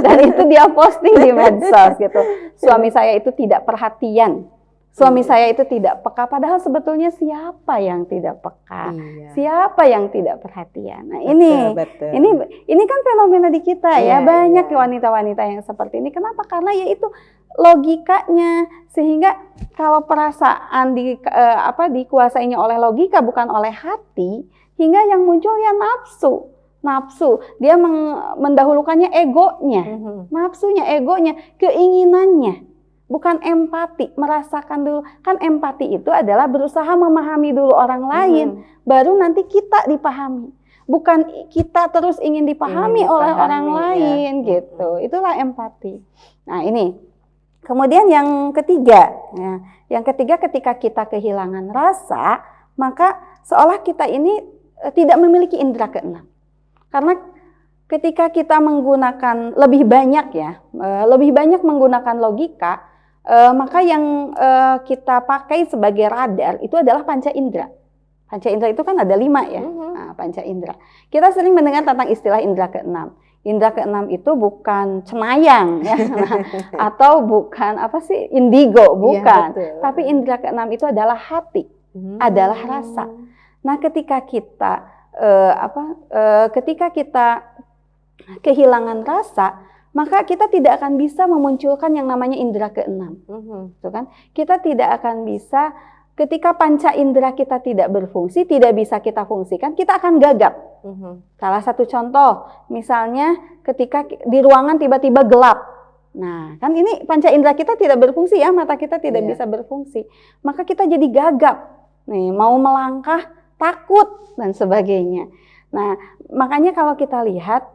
Dan itu dia posting di medsos gitu. Suami saya itu tidak perhatian. Suami saya itu tidak peka. Padahal sebetulnya siapa yang tidak peka? Iya. Siapa yang tidak perhatian? Nah, betul. Ini kan fenomena di kita ya. Banyak wanita-wanita yang seperti ini. Kenapa? Karena yaitu logikanya, Sehingga kalau perasaan dikuasainya oleh logika bukan oleh hati, hingga yang muncul ya nafsu. Dia mendahulukannya egonya, nafsunya, egonya, keinginannya, bukan empati, merasakan dulu. Kan empati itu adalah berusaha memahami dulu orang lain, baru nanti kita dipahami. Bukan kita terus ingin dipahami oleh orang lain, gitu. Itulah empati. Nah ini. Kemudian yang ketiga, ketika kita kehilangan rasa, maka seolah kita ini tidak memiliki indera keenam. Karena ketika kita menggunakan lebih banyak menggunakan logika, maka yang kita pakai sebagai radar itu adalah panca indera. Panca indera itu kan ada 5 ya, panca indera. Kita sering mendengar tentang istilah indera keenam. Indra keenam itu bukan cenayang ya, atau bukan indigo, bukan. Ya, tapi indra keenam itu adalah hati, adalah rasa. Nah, ketika kita kehilangan rasa, maka kita tidak akan bisa memunculkan yang namanya indra keenam. Gitu kan? Kita tidak akan bisa. Ketika panca indera kita tidak berfungsi, tidak bisa kita fungsikan, kita akan gagap. Salah satu contoh, misalnya ketika di ruangan tiba-tiba gelap. Nah, kan ini panca indera kita tidak berfungsi ya, mata kita tidak bisa berfungsi. Maka kita jadi gagap. Nih, mau melangkah, takut, dan sebagainya. Nah, makanya kalau kita lihat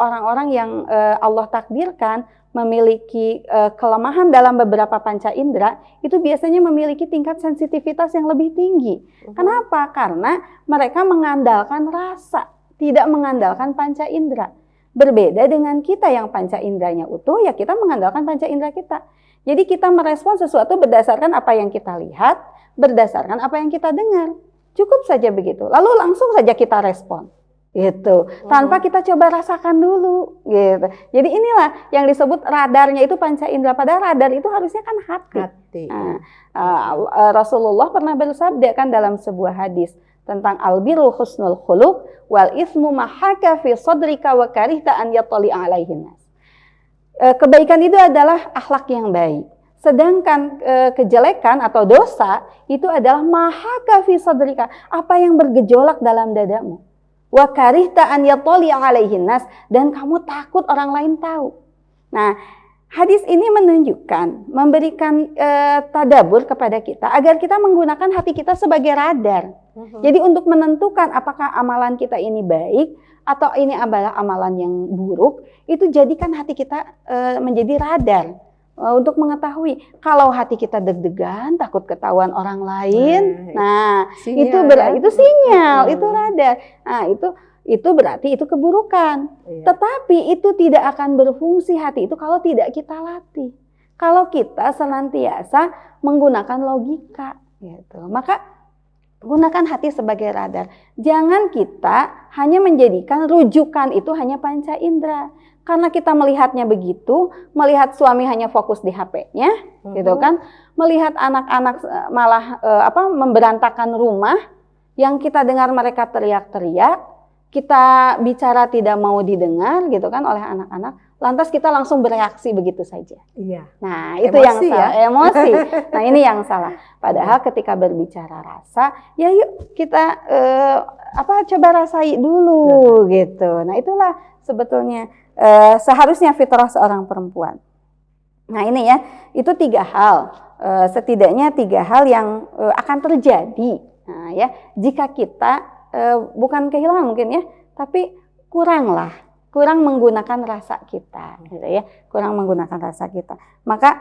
orang-orang yang Allah takdirkan memiliki kelemahan dalam beberapa panca indera, itu biasanya memiliki tingkat sensitivitas yang lebih tinggi. Kenapa? Karena mereka mengandalkan rasa, tidak mengandalkan panca indera. Berbeda dengan kita yang panca inderanya utuh, ya kita mengandalkan panca indera kita. Jadi kita merespon sesuatu berdasarkan apa yang kita lihat, berdasarkan apa yang kita dengar. Cukup saja begitu. Lalu langsung saja kita respon. Gitu, tanpa kita coba rasakan dulu, gitu. Jadi inilah yang disebut radarnya itu panca indera. Padahal radar itu harusnya kan hati. Rasulullah pernah bersabda kan dalam sebuah hadis tentang albirru husnul khuluq wal ismu mahaka fi sadrika wa karihta an yattali alaihin nas. Kebaikan itu adalah akhlak yang baik. Sedangkan kejelekan atau dosa itu adalah mahaka fi sadrika, apa yang bergejolak dalam dadamu. Wa karihta an yattali alaihin nas, dan kamu takut orang lain tahu. Nah, hadis ini menunjukkan, memberikan tadabbur kepada kita agar kita menggunakan hati kita sebagai radar. Jadi untuk menentukan apakah amalan kita ini baik atau ini adalah amalan yang buruk, itu jadikan hati kita menjadi radar. Untuk mengetahui kalau hati kita deg-degan, takut ketahuan orang lain, sinyal, itu sinyal, itu radar. Nah, itu berarti itu keburukan. Tetapi itu tidak akan berfungsi hati itu kalau tidak kita latih. Kalau kita senantiasa menggunakan logika, gitu. Maka gunakan hati sebagai radar. Jangan kita hanya menjadikan rujukan itu hanya panca indera. Karena kita melihatnya begitu, melihat suami hanya fokus di HP-nya, gitu kan, melihat anak-anak malah memberantakan rumah, yang kita dengar mereka teriak-teriak, kita bicara tidak mau didengar, gitu kan, oleh anak-anak, lantas kita langsung bereaksi begitu saja. Iya. Nah, itu emosi yang salah, ya? Emosi. Nah, ini yang salah. Padahal ketika berbicara rasa, ya yuk kita coba rasai dulu, gitu. Nah, itulah sebetulnya seharusnya fitrah seorang perempuan. Nah ini ya, itu 3 hal, setidaknya 3 hal yang akan terjadi. Nah ya, jika kita bukan kehilangan mungkin ya, tapi kurang menggunakan rasa kita, gitu ya, kurang menggunakan rasa kita. Maka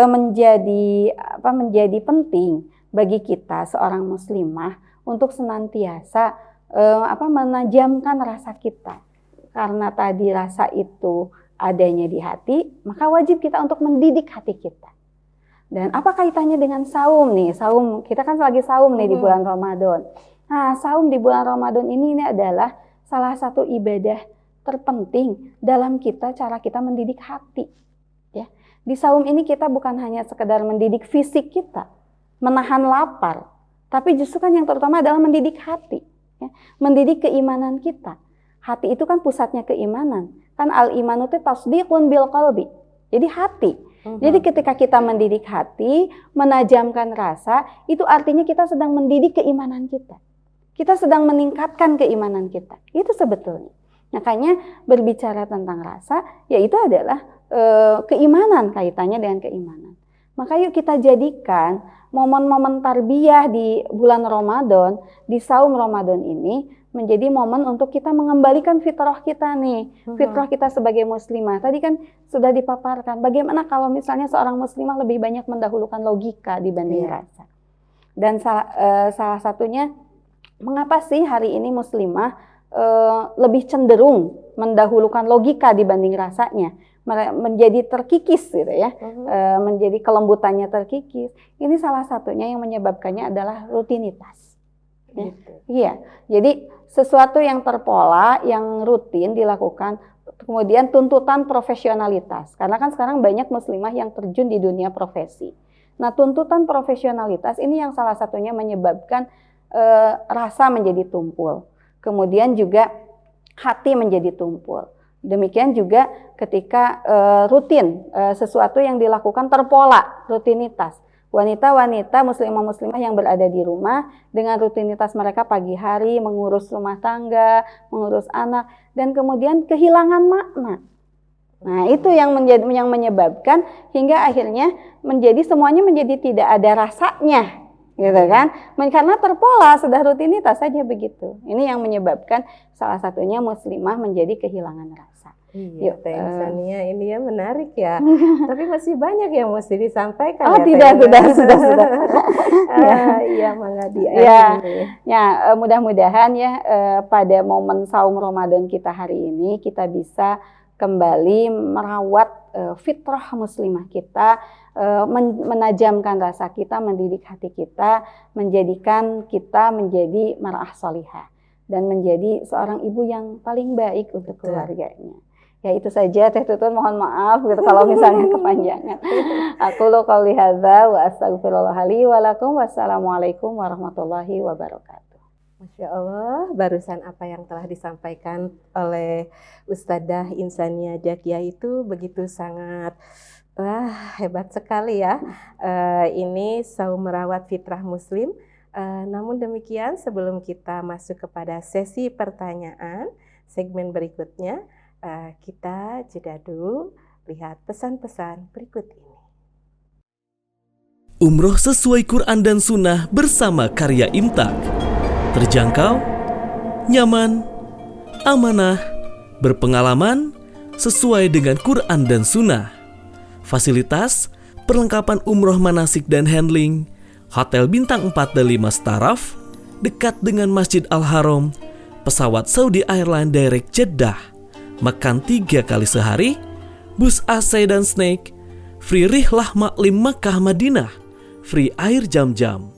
menjadi penting bagi kita seorang muslimah untuk senantiasa menajamkan rasa kita. Karena tadi rasa itu adanya di hati, maka wajib kita untuk mendidik hati kita. Dan apa kaitannya dengan saum nih? Saum, kita kan lagi saum nih di bulan Ramadan. Nah, saum di bulan Ramadan ini adalah salah satu ibadah terpenting dalam cara kita mendidik hati. Ya. Di saum ini kita bukan hanya sekedar mendidik fisik kita, menahan lapar, tapi justru kan yang terutama adalah mendidik hati, ya. Mendidik keimanan kita. Hati itu kan pusatnya keimanan. Kan al-imanu tasdiqun bil qalbi. Jadi hati. Jadi ketika kita mendidik hati, menajamkan rasa, itu artinya kita sedang mendidik keimanan kita. Kita sedang meningkatkan keimanan kita. Itu sebetulnya. Makanya berbicara tentang rasa, yaitu adalah keimanan, kaitannya dengan keimanan. Maka yuk kita jadikan momen-momen tarbiyah di bulan Ramadan, di saum Ramadan ini menjadi momen untuk kita mengembalikan fitrah kita nih, fitrah kita sebagai muslimah. Tadi kan sudah dipaparkan, bagaimana kalau misalnya seorang muslimah lebih banyak mendahulukan logika dibanding rasa. Dan salah satunya, mengapa sih hari ini muslimah lebih cenderung mendahulukan logika dibanding rasanya? Menjadi terkikis gitu ya, menjadi kelembutannya terkikis. Ini salah satunya yang menyebabkannya adalah rutinitas. Iya, jadi sesuatu yang terpola, yang rutin dilakukan, kemudian tuntutan profesionalitas. Karena kan sekarang banyak muslimah yang terjun di dunia profesi. Nah, tuntutan profesionalitas ini yang salah satunya menyebabkan rasa menjadi tumpul. Kemudian juga hati menjadi tumpul. Demikian juga ketika rutin, sesuatu yang dilakukan terpola, rutinitas. Wanita-wanita muslimah-muslimah yang berada di rumah dengan rutinitas mereka pagi hari mengurus rumah tangga, mengurus anak, dan kemudian kehilangan makna. Nah, itu yang menyebabkan hingga akhirnya semuanya menjadi tidak ada rasanya. Gitu kan? Karena terpola, sudah rutinitas saja begitu. Ini yang menyebabkan salah satunya muslimah menjadi kehilangan rasa. Iya, Teh Insania, ini ya menarik ya. Tapi masih banyak yang mesti disampaikan. Oh, ya, sudah. Iya, Mangga di ya, mudah-mudahan ya pada momen saum Ramadan kita hari ini kita bisa kembali merawat fitrah muslimah kita, menajamkan rasa kita, mendidik hati kita, menjadikan kita menjadi mar'ah sholihah dan menjadi seorang ibu yang paling baik untuk keluarganya. Ya itu saja Teh Tutun, mohon maaf gitu kalau misalnya kepanjangan. Aku qouli hadza wa astaghfirullah li wa lakum. Wassalamualaikum warahmatullahi wabarakatuh. Masya Allah, barusan apa yang telah disampaikan oleh Ustadzah Insania Jakia itu begitu sangat hebat sekali ya. Ini saum merawat fitrah muslim. Namun demikian, sebelum kita masuk kepada sesi pertanyaan, segmen berikutnya, kita jeda dulu lihat pesan-pesan berikut ini. Umroh sesuai Quran dan Sunnah bersama Karya Imtak. Terjangkau, nyaman, amanah, berpengalaman, sesuai dengan Quran dan Sunnah. Fasilitas, perlengkapan umroh manasik dan handling, hotel bintang 4 dan 5 staraf, dekat dengan Masjid Al-Haram, pesawat Saudi Airlines Direct Jeddah, makan 3 kali sehari, bus AC dan snack, free rihlah maklim Makkah Madinah, free air jam-jam.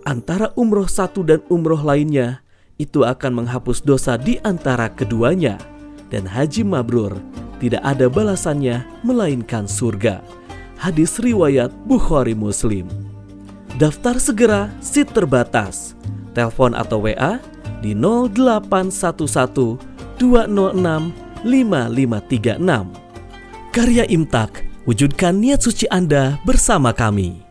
Antara umroh satu dan umroh lainnya, itu akan menghapus dosa di antara keduanya. Dan haji mabrur tidak ada balasannya melainkan surga. Hadis riwayat Bukhari Muslim. Daftar segera, seat terbatas. Telepon atau WA di 0811 206 5536. Karya Imtak, wujudkan niat suci Anda bersama kami.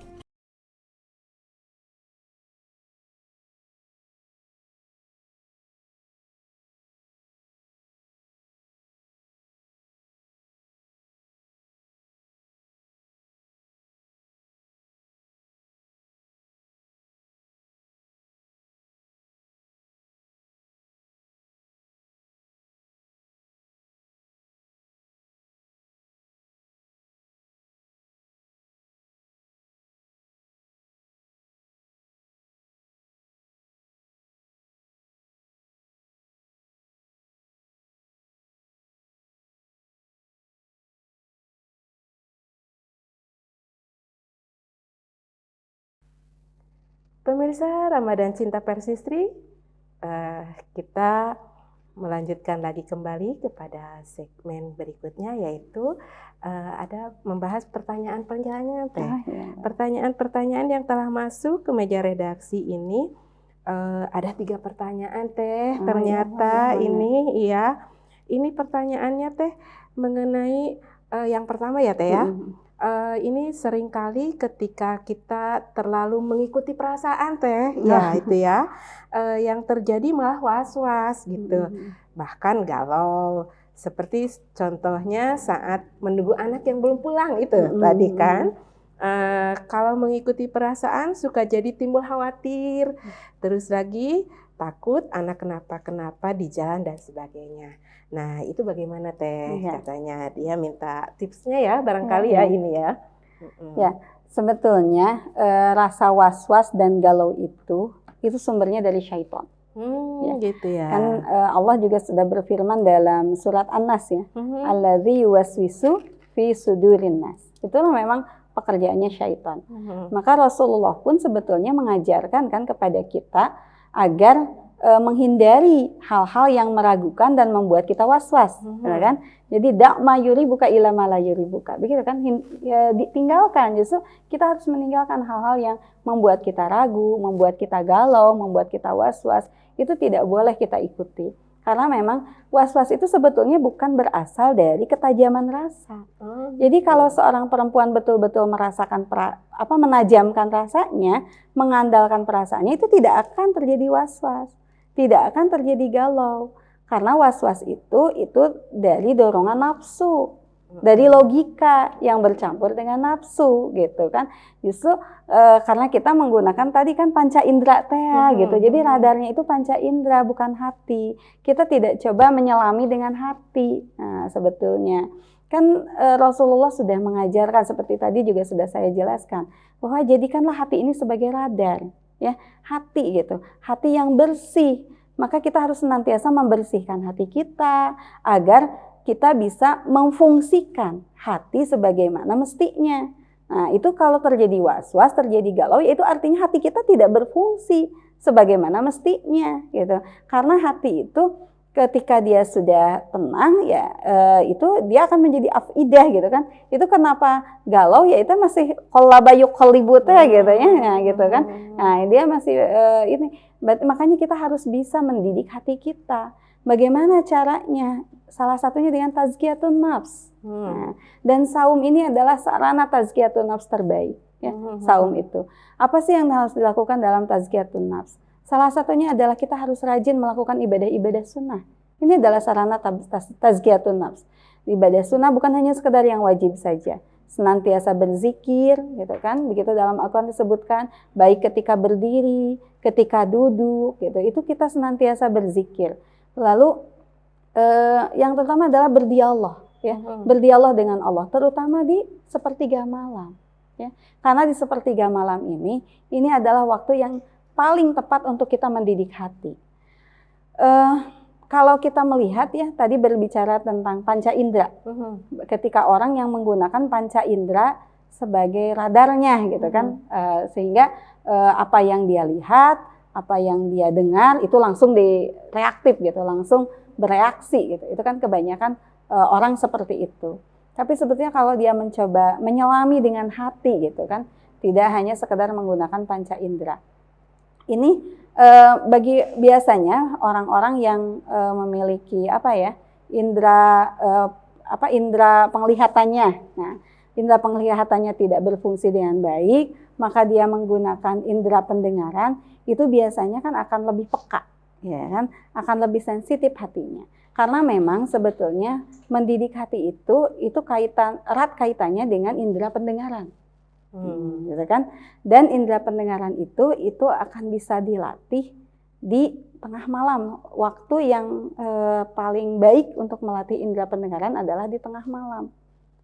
Pemirsa Ramadan Cinta Persistri, kita melanjutkan lagi kembali kepada segmen berikutnya, yaitu ada membahas pertanyaan-pertanyaan Teh. Pertanyaan-pertanyaan yang telah masuk ke meja redaksi ini, ada 3 pertanyaan Teh. Ternyata ini pertanyaannya Teh mengenai Yang pertama ya Teh ya, ini seringkali ketika kita terlalu mengikuti perasaan Teh, ya itu ya, yang terjadi malah was-was gitu, bahkan galau. Seperti contohnya saat menunggu anak yang belum pulang itu tadi kan. Kalau mengikuti perasaan suka jadi timbul khawatir, terus lagi takut anak kenapa-kenapa di jalan dan sebagainya. Nah itu bagaimana Teh? Katanya dia minta tipsnya ya barangkali ya ini ya. Ya, sebetulnya rasa was-was dan galau itu sumbernya dari syaitan. Gitu ya. Kan Allah juga sudah berfirman dalam surat An-Nas ya, alladzi yuwaswisu fi sudurin nas. Itu memang pekerjaannya syaitan. Maka Rasulullah pun sebetulnya mengajarkan kan kepada kita agar menghindari hal-hal yang meragukan dan membuat kita was-was, kan? Jadi dakma yuribuka ila ma la yuribuka. Begitu kan? Ditinggalkan, justru kita harus meninggalkan hal-hal yang membuat kita ragu, membuat kita galau, membuat kita was-was. Itu tidak boleh kita ikuti. Karena memang was-was itu sebetulnya bukan berasal dari ketajaman rasa. Jadi kalau seorang perempuan betul-betul merasakan menajamkan rasanya, mengandalkan perasaannya, itu tidak akan terjadi was-was, tidak akan terjadi galau. Karena was-was itu dari dorongan nafsu, dari logika yang bercampur dengan nafsu gitu kan. Justru karena kita menggunakan tadi kan panca indera gitu. Jadi radarnya itu panca indera bukan hati. Kita tidak coba menyelami dengan hati. Nah, sebetulnya kan Rasulullah sudah mengajarkan seperti tadi juga sudah saya jelaskan bahwa jadikanlah hati ini sebagai radar ya, hati gitu. Hati yang bersih. Maka kita harus senantiasa membersihkan hati kita agar kita bisa memfungsikan hati sebagaimana mestinya. Nah, itu kalau terjadi was-was, terjadi galau, ya itu artinya hati kita tidak berfungsi sebagaimana mestinya, gitu. Karena hati itu ketika dia sudah tenang, ya itu dia akan menjadi afidah, gitu kan. Itu kenapa galau, ya itu masih qolabayuk qolibutnya, gitu ya, nah, gitu kan. Nah, dia masih ini. Makanya kita harus bisa mendidik hati kita. Bagaimana caranya? Salah satunya dengan tazkiyatun nafs. Nah, dan saum ini adalah sarana tazkiyatun nafs terbaik. Ya, saum itu. Apa sih yang harus dilakukan dalam tazkiyatun nafs? Salah satunya adalah kita harus rajin melakukan ibadah-ibadah sunnah. Ini adalah sarana tazkiyatun nafs. Ibadah sunnah bukan hanya sekedar yang wajib saja. Senantiasa berzikir, gitu kan? Begitu dalam Al-Quran disebutkan, baik ketika berdiri, ketika duduk, gitu. Itu kita senantiasa berzikir. Lalu yang pertama adalah berdialog, ya, berdialog dengan Allah, terutama di sepertiga malam, ya, karena di sepertiga malam ini adalah waktu yang paling tepat untuk kita mendidik hati. Kalau kita melihat ya, tadi berbicara tentang panca indera, ketika orang yang menggunakan panca indera sebagai radarnya, gitu kan, sehingga apa yang dia lihat, apa yang dia dengar itu langsung direaktif gitu, langsung bereaksi gitu. Itu kan kebanyakan orang seperti itu. Tapi sebetulnya kalau dia mencoba menyelami dengan hati gitu kan, tidak hanya sekedar menggunakan panca indera. Ini bagi biasanya orang-orang yang memiliki indera penglihatannya. Nah, indera penglihatannya tidak berfungsi dengan baik, maka dia menggunakan indera pendengaran, itu biasanya kan akan lebih peka, ya kan, akan lebih sensitif hatinya. Karena memang sebetulnya mendidik hati itu erat kaitannya dengan indera pendengaran. Gitu kan? Dan indera pendengaran itu akan bisa dilatih di tengah malam. Waktu yang paling baik untuk melatih indera pendengaran adalah di tengah malam.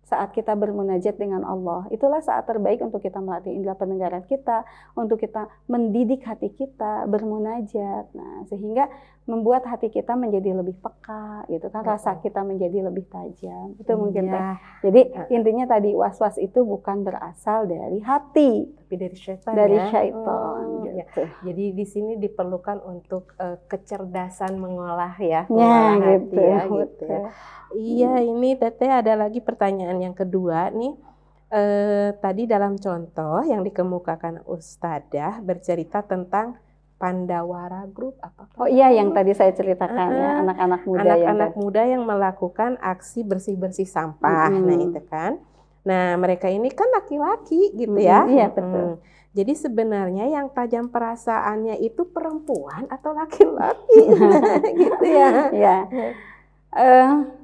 Saat kita bermunajat dengan Allah, itulah saat terbaik untuk kita melatih indera pendengaran kita, untuk kita mendidik hati kita bermunajat. Nah, sehingga membuat hati kita menjadi lebih peka, gitu kan, rasa kita menjadi lebih tajam. Itu mungkin ya. Jadi intinya tadi was-was itu bukan berasal dari hati, tapi dari syaitan. Dari ya? syaitan. Gitu. Jadi di sini diperlukan untuk kecerdasan mengolah ya, mengolah hati gitu. Ya, gitu ya. Iya, ini Teteh ada lagi pertanyaan yang kedua nih. Tadi dalam contoh yang dikemukakan Ustadzah bercerita tentang Pandawara Group apa? Oh iya, yang tadi saya ceritakan ya, anak-anak muda anak-anak muda yang melakukan aksi bersih-bersih sampah. Nah, itu kan. Nah, mereka ini kan laki-laki gitu ya. Iya, betul. Jadi sebenarnya yang tajam perasaannya itu perempuan atau laki-laki? Gitu ya. Ya.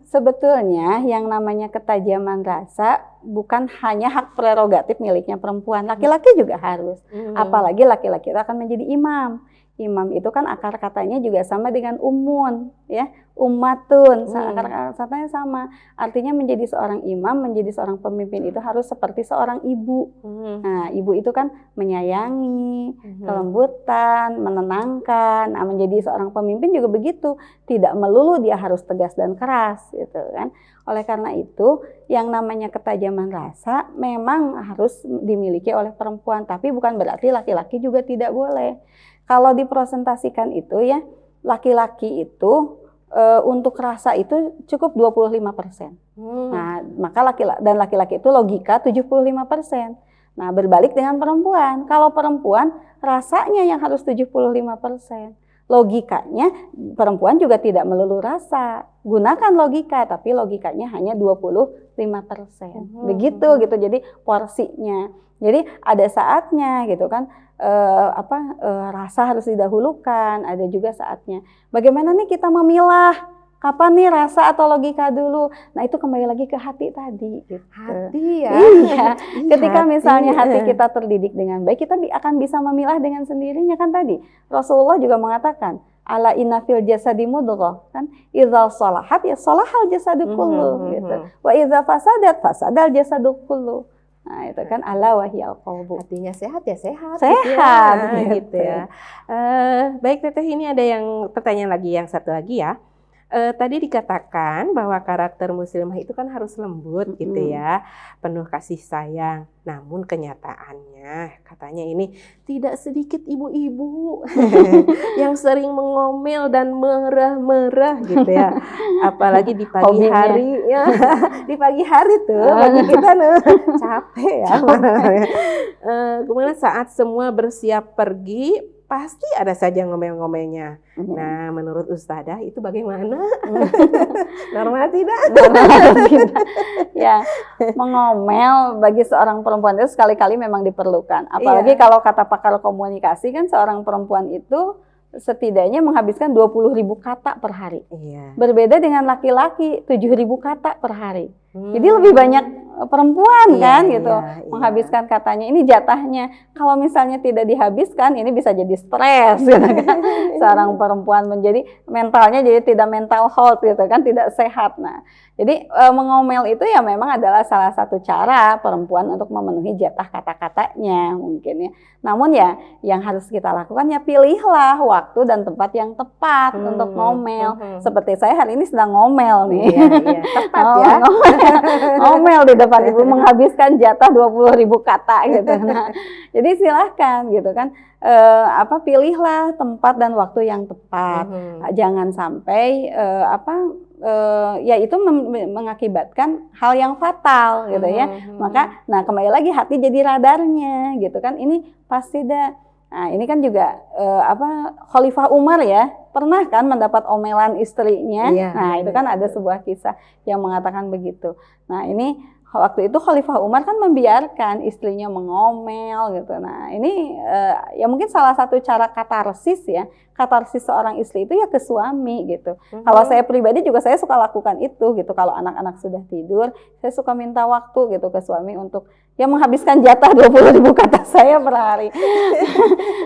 Sebetulnya yang namanya ketajaman rasa bukan hanya hak prerogatif miliknya perempuan, laki-laki juga harus. Apalagi laki-laki itu akan menjadi imam. Imam itu kan akar katanya juga sama dengan umun, ya, ummatun, akar katanya sama. Artinya menjadi seorang imam, menjadi seorang pemimpin itu harus seperti seorang ibu. Nah, ibu itu kan menyayangi, kelembutan, menenangkan. Nah, menjadi seorang pemimpin juga begitu, tidak melulu dia harus tegas dan keras, gitu kan. Oleh karena itu, yang namanya ketajaman rasa memang harus dimiliki oleh perempuan, tapi bukan berarti laki-laki juga tidak boleh. Kalau dipresentasikan itu ya, laki-laki itu untuk rasa itu cukup 25%. Nah, maka laki-laki itu logika 75%. Nah, berbalik dengan perempuan. Kalau perempuan rasanya yang harus 75%. Logikanya perempuan juga tidak melulu rasa. Gunakan logika, tapi logikanya hanya 25%. Begitu gitu. Jadi porsinya. Jadi ada saatnya gitu kan. Rasa harus didahulukan, ada juga saatnya. Bagaimana nih kita memilah kapan nih rasa atau logika dulu? Nah, itu kembali lagi ke hati tadi. Gitu. Hati ya. Iya. Ketika misalnya hati kita terdidik dengan baik, kita akan bisa memilah dengan sendirinya kan tadi. Rasulullah juga mengatakan, ala inna fil jasadi mudghah, kan idza shalahat ya shalahal jasadu kullu gitu. Wa idza fasadat fasadal jasadu kullu. Nah, itu kan ala wahyal qalbu. Hatinya sehat ya sehat. Sehat gitu ya. Baik Teteh, ini ada yang pertanyaan lagi, yang satu lagi ya. Tadi dikatakan bahwa karakter muslimah itu kan harus lembut gitu ya, penuh kasih sayang. Namun kenyataannya katanya ini tidak sedikit ibu-ibu yang sering mengomel dan merah-merah gitu ya. Apalagi di pagi hari ya. Di pagi hari tuh bagi kita capek ya. Kemudian saat semua bersiap pergi, pasti ada saja ngomel-ngomelnya. Nah, menurut Ustadzah itu bagaimana? Normal tidak? Normal tidak. Ya, mengomel bagi seorang perempuan itu sekali-kali memang diperlukan. Apalagi kalau kata pakar komunikasi kan seorang perempuan itu setidaknya menghabiskan 20.000 kata per hari. Berbeda dengan laki-laki 7.000 kata per hari. Jadi lebih banyak perempuan kan gitu menghabiskan katanya. Ini jatahnya. Kalau misalnya tidak dihabiskan, ini bisa jadi stres gitu kan. Seorang perempuan menjadi mentalnya jadi tidak mental health gitu kan, tidak sehat. Nah, jadi mengomel itu ya memang adalah salah satu cara perempuan untuk memenuhi jatah kata-katanya mungkin ya. Namun ya yang harus kita lakukan ya pilihlah waktu dan tempat yang tepat untuk ngomel. Seperti saya hari ini sedang ngomel nih. Tepat ya. Ngomel di depan ibu, menghabiskan jatah 20.000 kata gitu. Nah, jadi silahkan gitu kan, pilihlah tempat dan waktu yang tepat. Jangan sampai ya itu mengakibatkan hal yang fatal gitu ya. Maka, nah kembali lagi hati jadi radarnya gitu kan. Ini pasti Nah, ini kan juga Khalifah Umar ya, pernah kan mendapat omelan istrinya. Nah, itu kan ada sebuah kisah yang mengatakan begitu. Nah, ini waktu itu Khalifah Umar kan membiarkan istrinya mengomel gitu. Nah, ini ya mungkin salah satu cara katarsis ya. Katarsis seorang istri itu ya ke suami gitu. Kalau saya pribadi juga saya suka lakukan itu gitu. Kalau anak-anak sudah tidur, saya suka minta waktu gitu ke suami untuk ya menghabiskan jatah 20.000 kata saya per hari.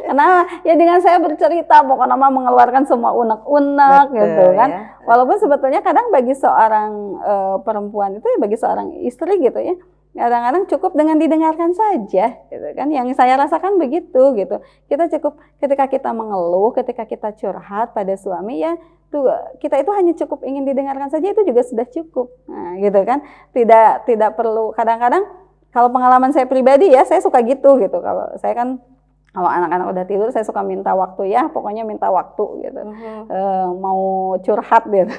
Karena ya dengan saya bercerita pokoknya mengeluarkan semua unek-unek gitu kan. Ya. Walaupun sebetulnya kadang bagi seorang perempuan itu ya bagi seorang istri gitu ya, kadang-kadang cukup dengan didengarkan saja gitu kan. Yang saya rasakan begitu gitu. Kita cukup ketika kita mengeluh, ketika kita curhat pada suami ya tuh kita itu hanya cukup ingin didengarkan saja, itu juga sudah cukup. Nah, gitu kan. Tidak perlu, kadang-kadang kalau pengalaman saya pribadi ya saya suka gitu. Kalau saya kan kalau anak-anak udah tidur saya suka minta waktu ya, pokoknya minta waktu gitu. Mau curhat gitu.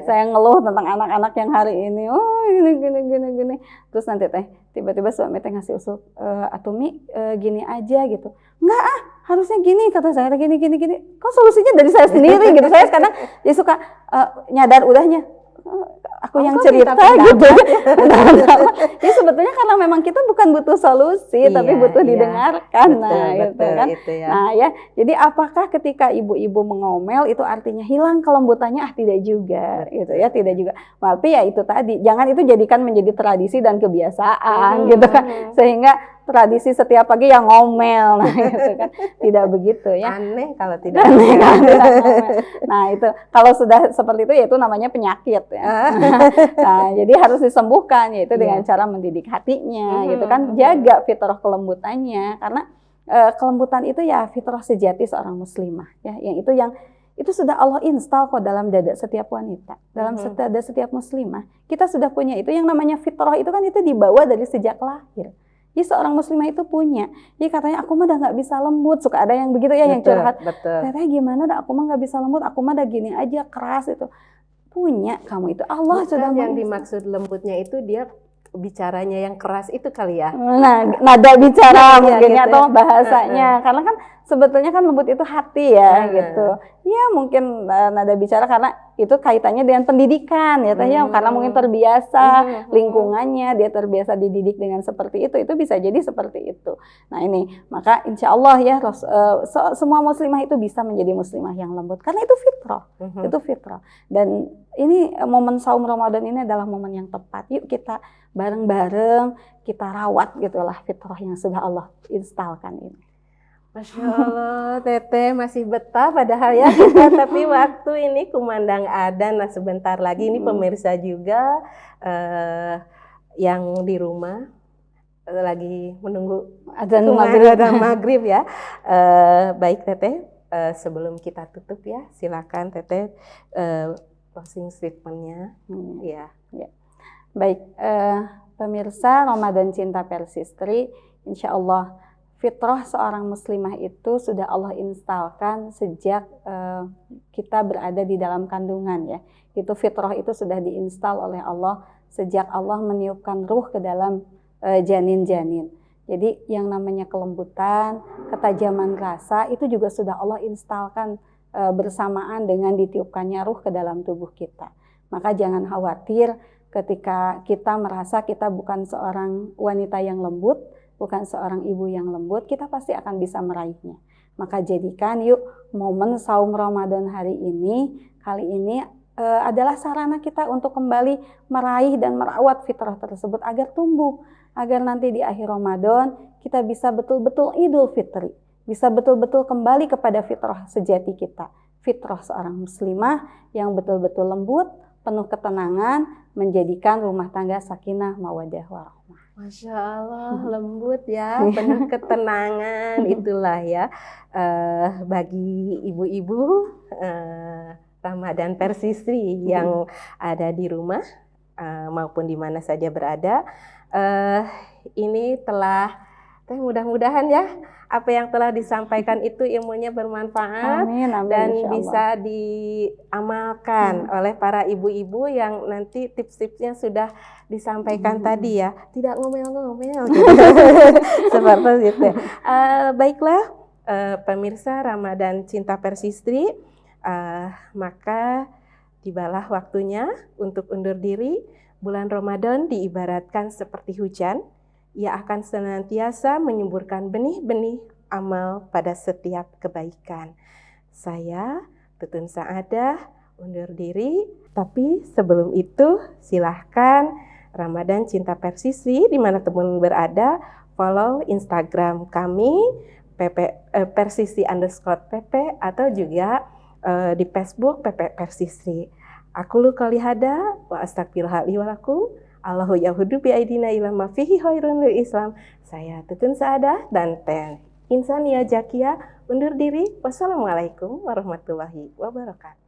Saya ngeluh tentang anak-anak yang hari ini, oh gini. Terus nanti tiba-tiba suami ngasih usul, Atumi gini aja gitu. Enggak harusnya gini kata saya, gini. Kok solusinya dari saya sendiri gitu. Saya kadang ya suka nyadar udahnya aku yang kok cerita minta gitu. Ya sebetulnya karena memang kita bukan butuh solusi, tapi butuh didengarkan. Gitu kan. Itu ya. Nah ya, jadi apakah ketika ibu-ibu mengomel itu artinya hilang kelembutannya? Tidak juga, gitu ya, tidak juga. Tapi ya itu tadi, jangan itu jadikan menjadi tradisi dan kebiasaan, gitu kan, sehingga tradisi setiap pagi yang ngomel, nah gitu kan, tidak begitu ya. Aneh kalau tidak. Aneh kalau tidak ngomel. Nah itu kalau sudah seperti itu ya itu namanya penyakit ya. Nah jadi harus disembuhkan yaitu dengan cara mendidik hatinya, gitu kan, jaga fitrah kelembutannya, karena kelembutan itu ya fitrah sejati seorang muslimah ya, yang itu sudah Allah install kok dalam dada setiap wanita, dalam dada setiap muslimah. Kita sudah punya itu, yang namanya fitrah itu kan itu dibawa dari sejak lahir. Jadi seorang muslimah itu punya. Jadi katanya aku mah udah nggak bisa lembut, suka ada yang begitu ya, yang curhat. Teteh gimana dah, aku mah nggak bisa lembut, aku mah udah gini aja keras itu. Punya kamu itu, Allah sudah yang dimaksud lembutnya itu dia bicaranya yang keras itu kali ya. Nah, nada bicara mungkin gitu atau bahasanya. Karena kan sebetulnya kan lembut itu hati ya gitu. Ya mungkin nada bicara karena itu kaitannya dengan pendidikan ya, ya karena mungkin terbiasa lingkungannya, dia terbiasa dididik dengan seperti itu bisa jadi seperti itu. Nah ini, maka insya Allah ya semua muslimah itu bisa menjadi muslimah yang lembut karena itu fitrah, itu fitrah. Dan ini momen saum Ramadan ini adalah momen yang tepat. Yuk kita bareng-bareng kita rawat gitulah fitrah yang sudah Allah instalkan ini. Masya Allah, Teteh masih betah padahal ya kita, tapi waktu ini kumandang adzan. Nah sebentar lagi ini pemirsa juga yang di rumah lagi menunggu adzan maghrib ya. Baik Teteh, sebelum kita tutup ya, silakan Teteh closing statement-nya. Ya. Baik, pemirsa Ramadan Cinta Persistri, insya Allah fitrah seorang muslimah itu sudah Allah instalkan sejak kita berada di dalam kandungan ya. Itu fitrah itu sudah diinstal oleh Allah sejak Allah meniupkan ruh ke dalam janin-janin. Jadi yang namanya kelembutan, ketajaman rasa itu juga sudah Allah instalkan bersamaan dengan ditiupkannya ruh ke dalam tubuh kita. Maka jangan khawatir ketika kita merasa kita bukan seorang wanita yang lembut, bukan seorang ibu yang lembut, kita pasti akan bisa meraihnya. Maka jadikan yuk momen saum Ramadan hari ini, kali ini adalah sarana kita untuk kembali meraih dan merawat fitrah tersebut agar tumbuh, agar nanti di akhir Ramadan kita bisa betul-betul Idul Fitri, bisa betul-betul kembali kepada fitrah sejati kita, fitrah seorang muslimah yang betul-betul lembut, penuh ketenangan, menjadikan rumah tangga sakinah, mawaddah, warahmah. Masya Allah, lembut ya, penuh ketenangan, itulah ya bagi ibu-ibu Ramadan Persistri yang ada di rumah maupun di mana saja berada. Ini telah, mudah-mudahan ya apa yang telah disampaikan itu ilmunya bermanfaat. Amin, amin, dan bisa diamalkan oleh para ibu-ibu yang nanti tips-tipsnya sudah disampaikan tadi ya, tidak ngomel-ngomel gitu. Seperti itu. Baiklah pemirsa Ramadan Cinta Persistri, maka tibalah waktunya untuk undur diri. Bulan Ramadan diibaratkan seperti hujan. Ia akan senantiasa menyuburkan benih-benih amal pada setiap kebaikan. Saya, Tutun Saadah, undur diri. Tapi sebelum itu, silahkan Ramadan Cinta Persistri, di mana teman berada, follow Instagram kami, persistri_pp, atau juga di Facebook PP Persistri. Aku qouli hada wa astagfirullah li wa lakum. Allahu yahudu bi'aidina ila ma fihi khairun lil Islam. Saya Tutun Saadah dan Insania Jakia undur diri. Wassalamualaikum warahmatullahi wabarakatuh.